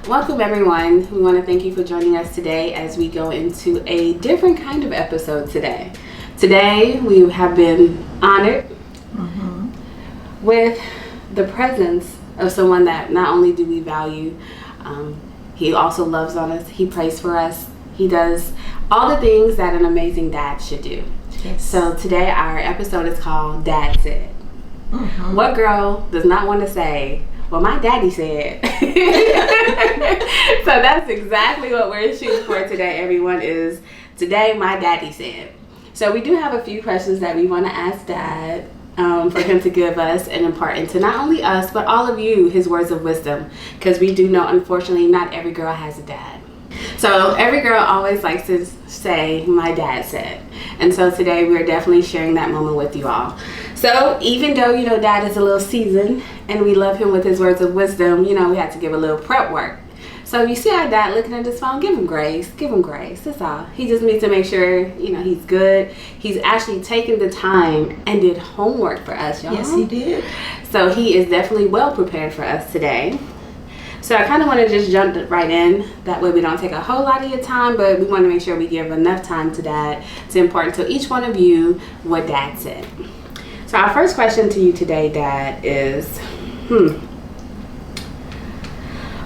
Welcome everyone. We want to thank you for joining us today as we go into a different kind of episode today. Today we have been honored with the presence of someone that not only do we value, he also loves on us, he prays for us, he does all the things that an amazing dad should do. Yes. So today our episode is called Dad Said. What girl does not want to say, well, my daddy said? So that's exactly what we're shooting for today, everyone, is today my daddy said. So we do have a few questions that we want to ask Dad for him to give us and impart into not only us, but all of you his words of wisdom. Because we do know, unfortunately, not every girl has a dad. So every girl always likes to say, my dad said. And so today we're definitely sharing that moment with you all. So even though, Dad is a little seasoned and we love him with his words of wisdom, we had to give a little prep work. So you see our dad looking at his phone, give him grace, that's all. He just needs to make sure, he's good. He's actually taken the time and did homework for us, y'all. Yes, he did. So he is definitely well prepared for us today. So I kind of want to just jump right in. That way we don't take a whole lot of your time, but we want to make sure we give enough time to Dad to impart to each one of you what Dad said. So our first question to you today, Dad, is,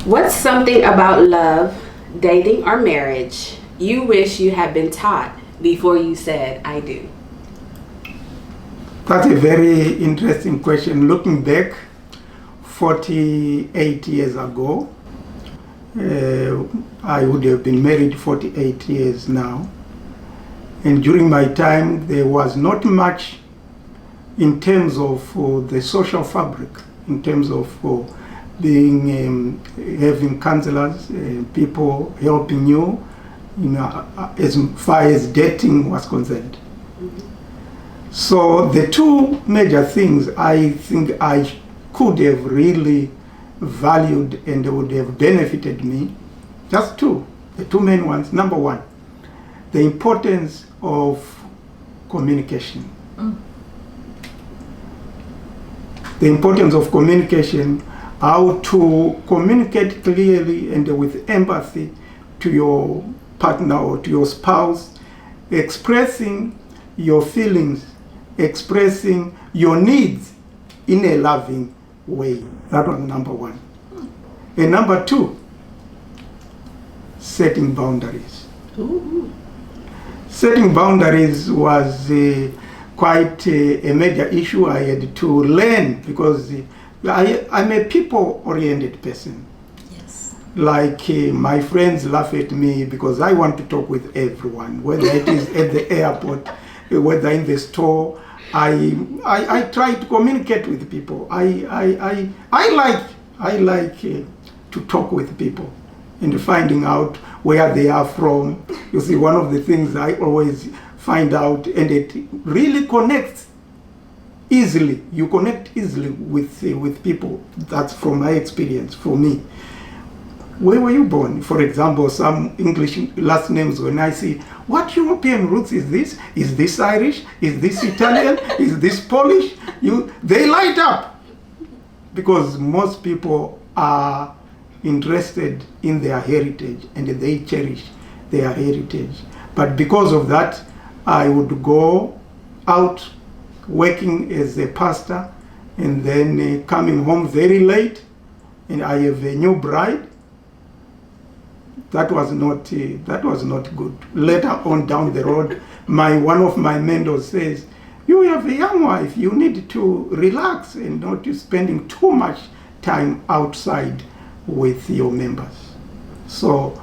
what's something about love, dating, or marriage you wish you had been taught before you said, I do? That's a very interesting question. Looking back, 48 years ago, I would have been married 48 years now. And during my time, there was not much in terms of the social fabric, in terms of having counselors, people helping you, as far as dating was concerned. So the two major things I think I could have really valued and would have benefited me, just two, the two main ones. Number one, the importance of communication. The importance of communication, how to communicate clearly and with empathy to your partner or to your spouse, expressing your feelings, expressing your needs in a loving way. That was number one. And number two, setting boundaries. Setting boundaries was quite a major issue I had to learn, because I'm a people-oriented person. Yes. Like my friends laugh at me because I want to talk with everyone, whether it is at the airport, whether in the store. I try to communicate with people. I like to talk with people and finding out where they are from. You see, one of the things I always find out, and it really connects easily. You connect easily with people. That's from my experience. For me, where were you born? For example, some English last names, when I see, what European roots is this? Is this Irish? Is this Italian? Is this Polish? They light up, because most people are interested in their heritage and they cherish their heritage. But because of that, I would go out working as a pastor and then coming home very late, and I have a new bride. That was not good. Later on down the road, one of my mentors says, you have a young wife, you need to relax and not to spending too much time outside with your members. So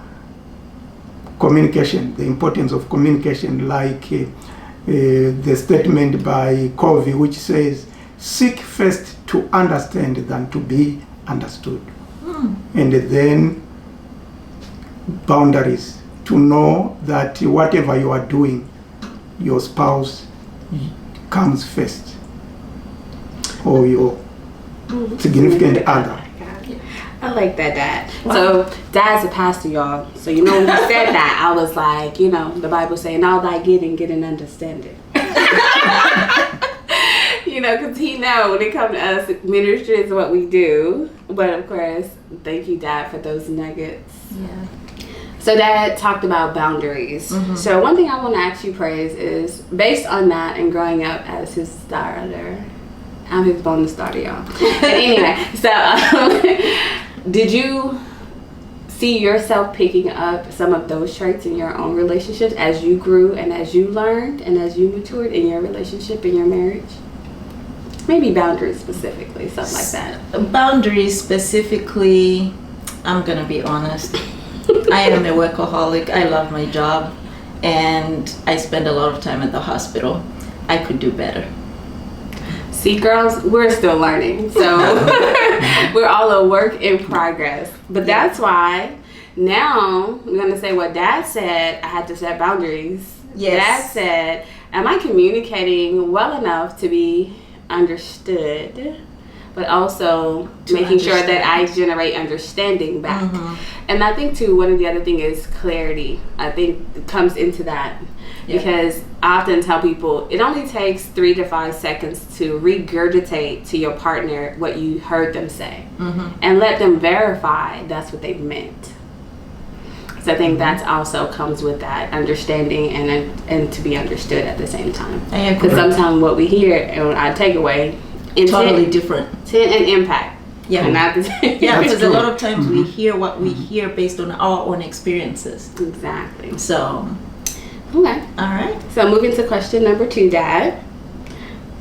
communication, the importance of communication, like the statement by Covey, which says, seek first to understand than to be understood. And then boundaries, to know that whatever you are doing, your spouse comes first, or your significant other. I like that, Dad. Wow. So Dad's a pastor, y'all. So when he said that, I was like, the Bible saying, all thy getting, get an understanding. because he know when it comes to us, ministry is what we do. But of course, thank you, Dad, for those nuggets. Yeah. So Dad talked about boundaries. So one thing I want to ask you, Praise, is based on that and growing up as his starter. I'm his bonus starter, y'all. But anyway, so did you see yourself picking up some of those traits in your own relationships as you grew and as you learned and as you matured in your relationship, in your marriage? Maybe boundaries specifically, something like that. Boundaries specifically, I'm going to be honest. I am a workaholic. I love my job. And I spend a lot of time at the hospital. I could do better. See, girls, we're still learning. So we're all a work in progress. But that's why now I'm going to say what Dad said. I had to set boundaries. Yes. Dad said, am I communicating well enough to be understood, but also making sure that I generate understanding back? And I think too, one of the other thing is clarity. I think it comes into that. Because I often tell people it only takes 3 to 5 seconds to regurgitate to your partner what you heard them say, and let them verify that's what they meant. So I think that also comes with that understanding and to be understood at the same time. I agree. Because sometimes what we hear and our takeaway is totally different. Intent and impact. Yeah. And not the same. Yeah, because a lot of times we hear what we hear based on our own experiences. Exactly. So, okay. All right. So moving to question number 2, Dad.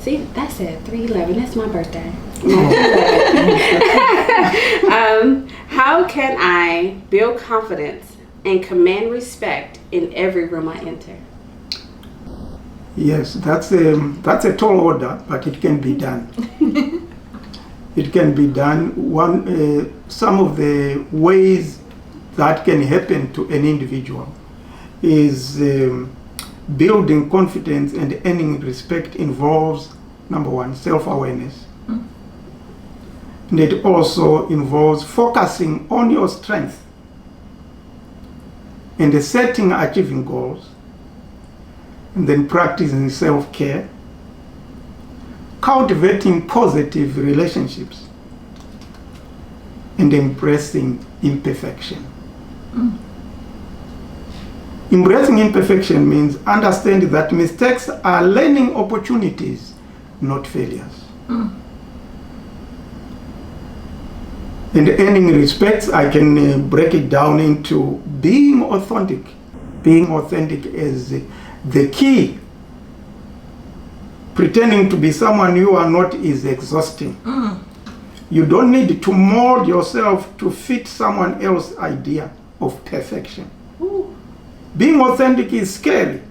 See, that said 311. That's my birthday. How can I build confidence and command respect in every room I enter? Yes, that's a tall order, but it can be done. It can be done. Some of the ways that can happen to an individual is building confidence and earning respect involves, number 1, self-awareness. And it also involves focusing on your strength and setting achieving goals, and then practicing self-care, cultivating positive relationships, and embracing imperfection. Embracing imperfection means understanding that mistakes are learning opportunities, not failures. And earning respect, I can break it down into being authentic. Being authentic is the key. Pretending to be someone you are not is exhausting. You don't need to mold yourself to fit someone else's idea of perfection. Being authentic is scary,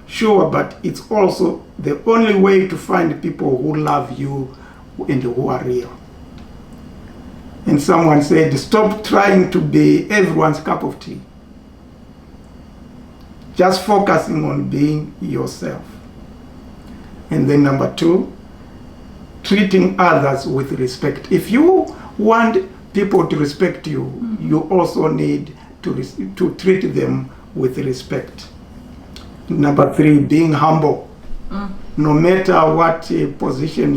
sure, but it's also the only way to find people who love you and who are real. And someone said, stop trying to be everyone's cup of tea. Just focusing on being yourself. And then number 2, treating others with respect. If you want people to respect you, you also need to treat them with respect. Number 3, being humble. No matter what position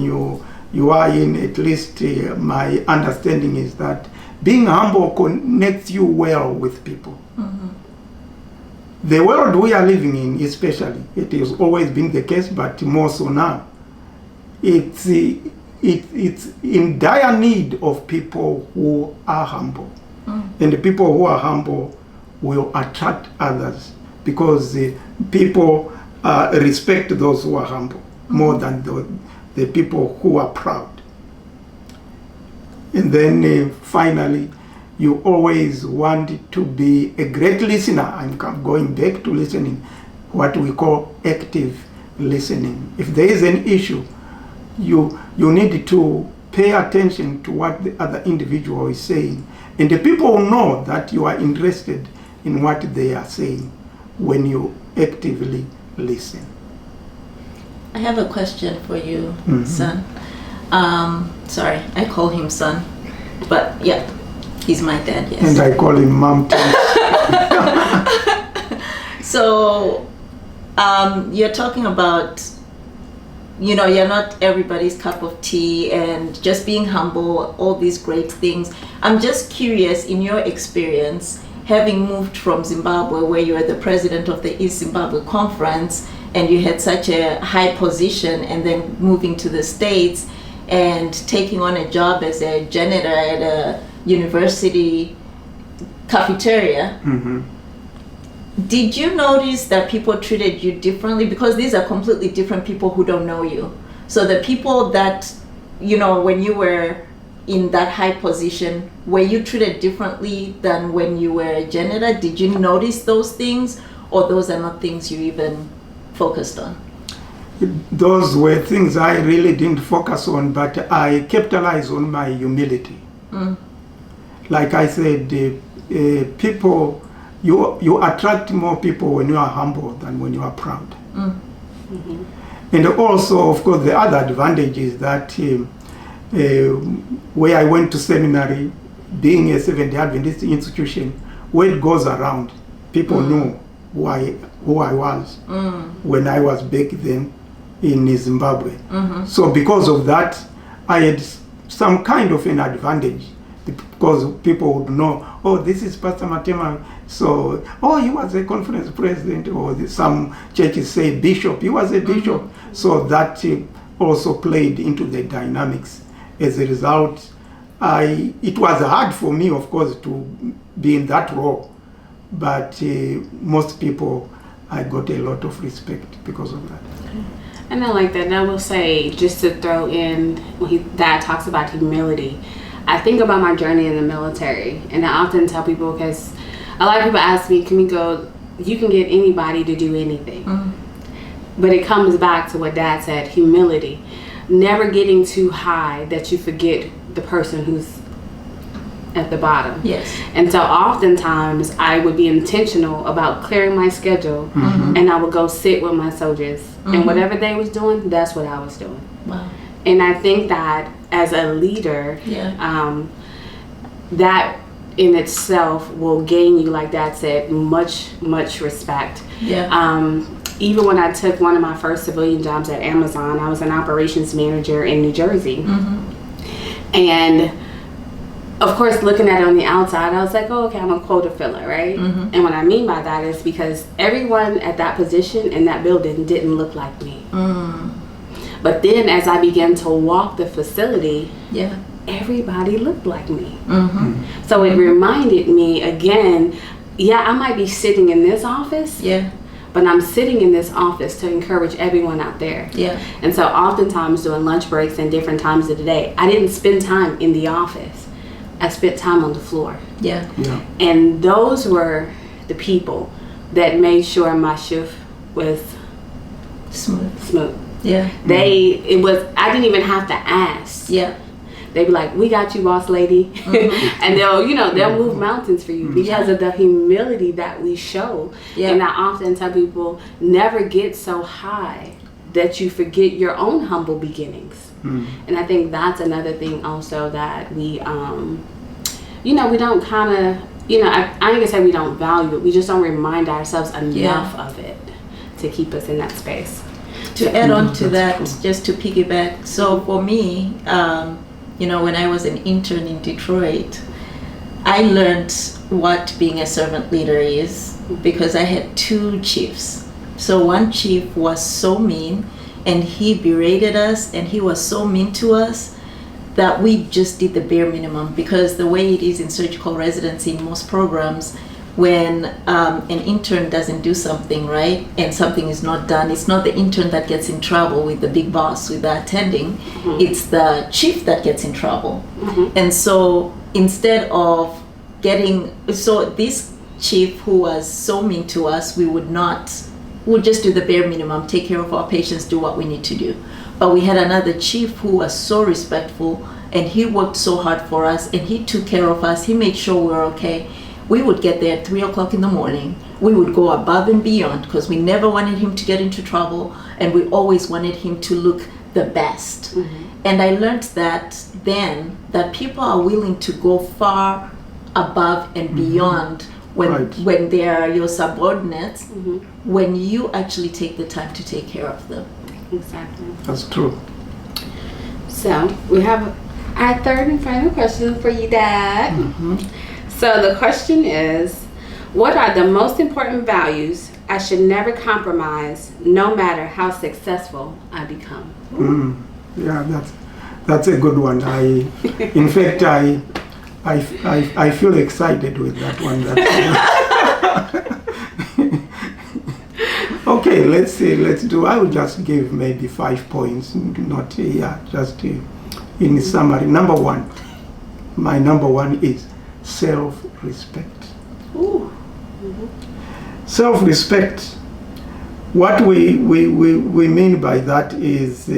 you are in, at least my understanding is that being humble connects you well with people. The world we are living in, especially, it has always been the case, but more so now. It's in dire need of people who are humble. And the people who are humble will attract others, because people respect those who are humble more than the people who are proud. And then finally, you always want to be a great listener. I'm going back to listening, what we call active listening. If there is an issue, you need to pay attention to what the other individual is saying. And the people know that you are interested in what they are saying when you actively listen. I have a question for you, son. Sorry, I call him son, but yeah, he's my dad, yes. And I call him mom too. So, you're talking about you're not everybody's cup of tea, and just being humble, all these great things. I'm just curious, in your experience, having moved from Zimbabwe, where you were the president of the East Zimbabwe Conference, and you had such a high position, and then moving to the States and taking on a job as a janitor at a university cafeteria. Mm-hmm. Did you notice that people treated you differently? Because these are completely different people who don't know you. So the people that, when you were in that high position, were you treated differently than when you were a janitor? Did you notice those things, or those are not things you even focused on? Those were things I really didn't focus on, but I capitalized on my humility. Like I said, people, you attract more people when you are humble than when you are proud. Mm-hmm. And also, of course, the other advantage is that where I went to seminary, being a Seventh-day Adventist institution, word goes around. People know who I was when I was back then in Zimbabwe. So because of that, I had some kind of an advantage, because people would know, oh, this is Pastor Matema, so, oh, he was a conference president, or some churches say bishop, he was a bishop. So that also played into the dynamics. As a result, it was hard for me, of course, to be in that role, but most people, I got a lot of respect because of that. And I like that. And I will say, just to throw in, when Dad talks about humility, I think about my journey in the military, and I often tell people, because a lot of people ask me, you can get anybody to do anything. But it comes back to what Dad said, humility. Never getting too high that you forget the person who's at the bottom. Yes. And so oftentimes I would be intentional about clearing my schedule, and I would go sit with my soldiers, and whatever they was doing, that's what I was doing. Wow. And I think that as a leader, that in itself will gain you, like Dad said, much respect. Even when I took one of my first civilian jobs at Amazon, I was an operations manager in New Jersey. And of course, looking at it on the outside, I was like, oh, okay, I'm a quota filler, right? And what I mean by that is because everyone at that position in that building didn't look like me. But then as I began to walk the facility, everybody looked like me. So it reminded me again, I might be sitting in this office, but I'm sitting in this office to encourage everyone out there. And so oftentimes during lunch breaks and different times of the day, I didn't spend time in the office. I spent time on the floor. And those were the people that made sure my shift was smooth. I didn't even have to ask. They'd be like, we got you, boss lady. And they'll move mountains for you because of the humility that we show. And I often tell people, never get so high that you forget your own humble beginnings. And I think that's another thing also that we, we don't kind of, I ain't gonna say we don't value it. We just don't remind ourselves enough of it to keep us in that space. To add on to that, just to piggyback. So for me, when I was an intern in Detroit, I learned what being a servant leader is because I had two chiefs. So one chief was so mean, and he berated us, and he was so mean to us that we just did the bare minimum, because the way it is in surgical residency in most programs, when an intern doesn't do something right and something is not done, it's not the intern that gets in trouble with the big boss, with the attending, it's the chief that gets in trouble. And so instead of this chief who was so mean to us, we'll just do the bare minimum, take care of our patients, do what we need to do. But we had another chief who was so respectful, and he worked so hard for us, and he took care of us. He made sure we were okay. We would get there at 3 o'clock in the morning. We would go above and beyond because we never wanted him to get into trouble, and we always wanted him to look the best. And I learned that then, that people are willing to go far above and beyond when they are your subordinates, when you actually take the time to take care of them. Exactly. That's true. So we have our third and final question for you, Dad. So the question is, what are the most important values I should never compromise, no matter how successful I become? Yeah, that's a good one. In fact, I feel excited with that one. Okay, let's do. I will just give maybe 5 points. Not just in summary. Number one, my number one is self-respect. Self-respect. What we mean by that is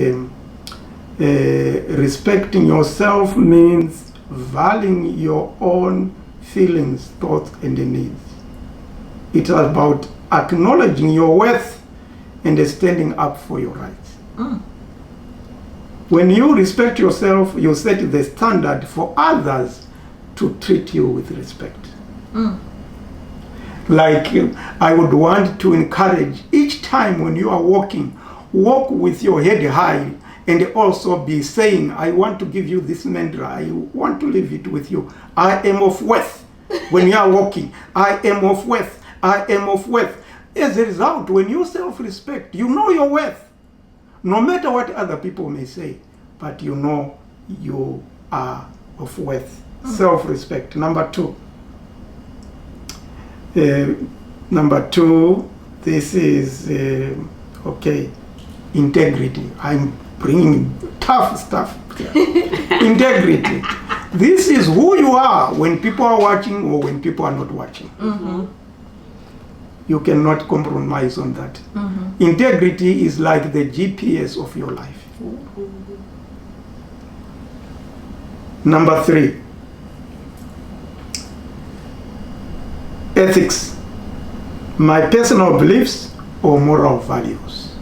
respecting yourself means valuing your own feelings, thoughts, and needs. It's about acknowledging your worth and standing up for your rights. When you respect yourself, you set the standard for others to treat you with respect. Like I would want to encourage each time when you are walking, walk with your head high and also be saying, I want to give you this mantra, I want to leave it with you. I am of worth. When you are walking, I am of worth. I am of worth. As a result, when you self-respect, you know your worth. No matter what other people may say, but you know you are of worth. Self-respect. Number two, this is, integrity. I'm bringing tough stuff. Integrity. This is who you are when people are watching or when people are not watching. You cannot compromise on that. Integrity is like the GPS of your life. Number three, ethics. My personal beliefs or moral values.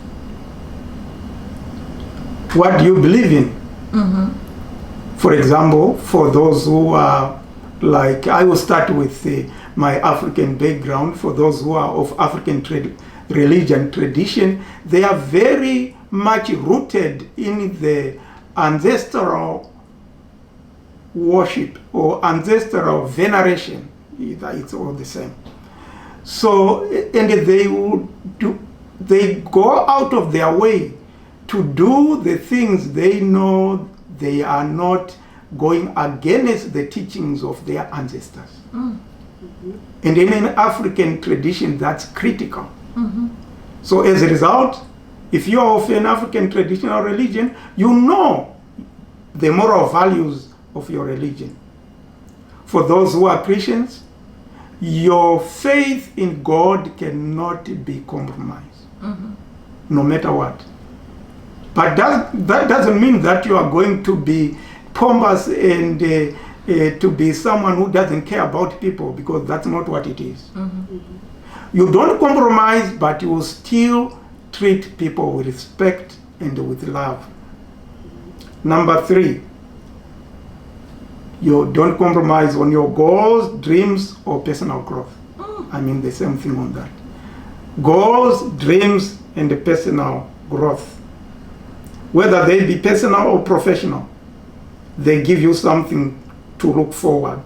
What do you believe in? For example, for those who are like, I will start with my African background. For those who are of African religion tradition, they are very much rooted in the ancestral worship or ancestral veneration. It's all the same. So, and they go out of their way to do the things they know they are not going against the teachings of their ancestors. And in an African tradition, that's critical. So as a result, if you are of an African traditional religion, you know the moral values of your religion. For those who are Christians, your faith in God cannot be compromised, no matter what. But that doesn't mean that you are going to be pompous and to be someone who doesn't care about people, because that's not what it is. You don't compromise, but you will still treat people with respect and with love. Number three, you don't compromise on your goals, dreams, or personal growth. I mean the same thing on that. Goals, dreams, and the personal growth, whether they be personal or professional, they give you something to look forward.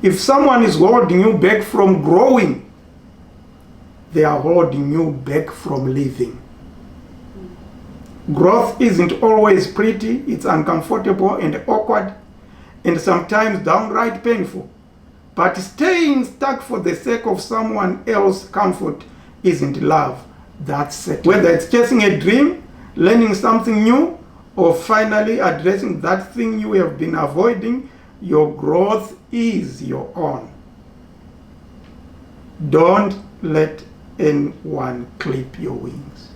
If someone is holding you back from growing, they are holding you back from living. Growth isn't always pretty. It's uncomfortable and awkward, and sometimes downright painful. But staying stuck for the sake of someone else's comfort isn't love. That's it. Whether it's chasing a dream, learning something new, or finally addressing that thing you have been avoiding, your growth is your own. Don't let anyone clip your wings.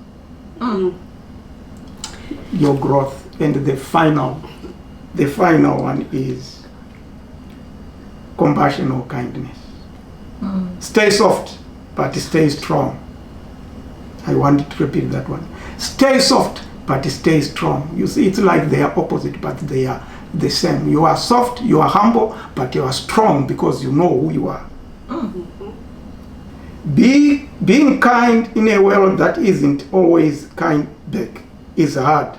Your growth. And the final one is compassion or kindness. Stay soft, but stay strong. I want to repeat that one. Stay soft, but stay strong. You see, it's like they are opposite, but they are the same. You are soft, you are humble, but you are strong because you know who you are. Being kind in a world that isn't always kind back. is hard,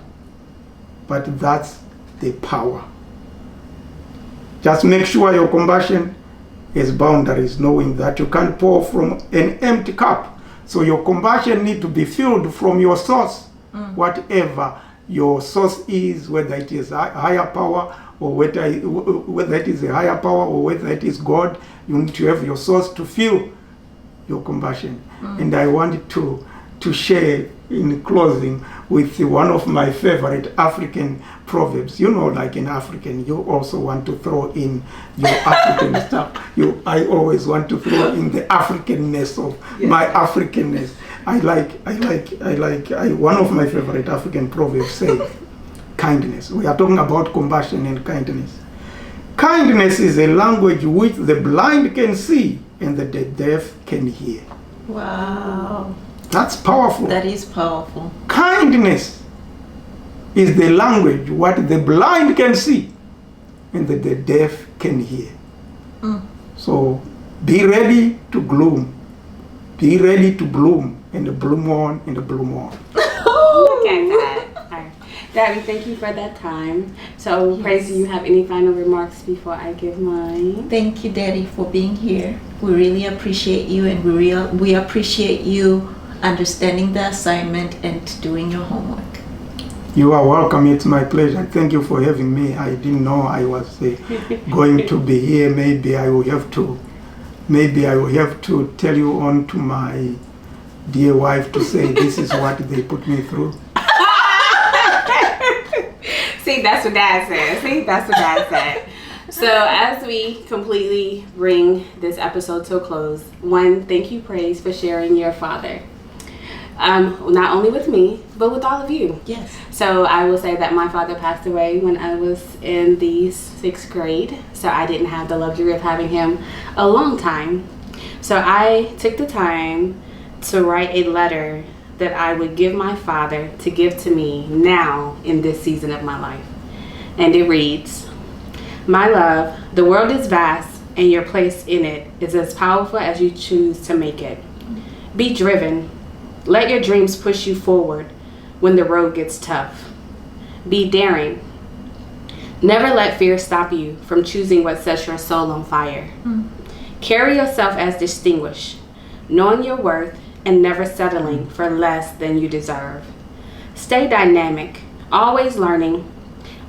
but that's the power. Just make sure your compassion has boundaries, knowing that you can't pour from an empty cup. So your compassion need to be filled from your source, whatever your source is, whether it is a higher power or whether it is a higher power or whether it is God. You need to have your source to fill your compassion. And I want to share in closing with one of my favorite African proverbs. You know, like in African, you also want to throw in your African stuff. I always want to throw in the Africanness of my Africanness. One of my favorite African proverbs says, kindness. We are talking about compassion and kindness. Kindness is a language which the blind can see and the deaf can hear. Wow. That's powerful. That is powerful. Kindness is the language what the blind can see and the deaf can hear. So be ready to gloom. Be ready to bloom and bloom on and bloom on. Look at that. All right. Daddy, thank you for that time. So, Praise, do you have any final remarks before I give mine? Thank you, Daddy, for being here. We really appreciate you, and we appreciate you understanding the assignment and doing your homework. You are welcome. It's my pleasure. Thank you for having me. I didn't know I was going to be here. Maybe I will have to tell you on to my dear wife to say this is what they put me through. See, that's what Dad said. So as we completely bring this episode to a close, one, thank you, Praise, for sharing your father. Not only with me, but with all of you. Yes. So I will say that my father passed away when I was in the 6th grade. So I didn't have the luxury of having him a long time. So I took the time to write a letter that I would give my father to give to me now in this season of my life. And it reads, "My love, the world is vast and your place in it is as powerful as you choose to make it. Be driven. Let your dreams push you forward when the road gets tough. Be daring. Never let fear stop you from choosing what sets your soul on fire. Carry yourself as distinguished, knowing your worth and never settling for less than you deserve. Stay dynamic, always learning,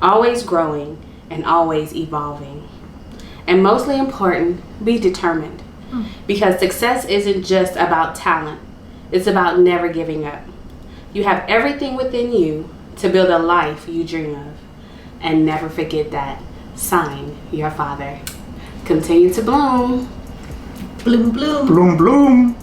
always growing, and always evolving. And mostly important, be determined. Because success isn't just about talent. It's about never giving up. You have everything within you to build a life you dream of. And never forget that. Sign, your father." Continue to bloom. Bloom, bloom. Bloom, bloom.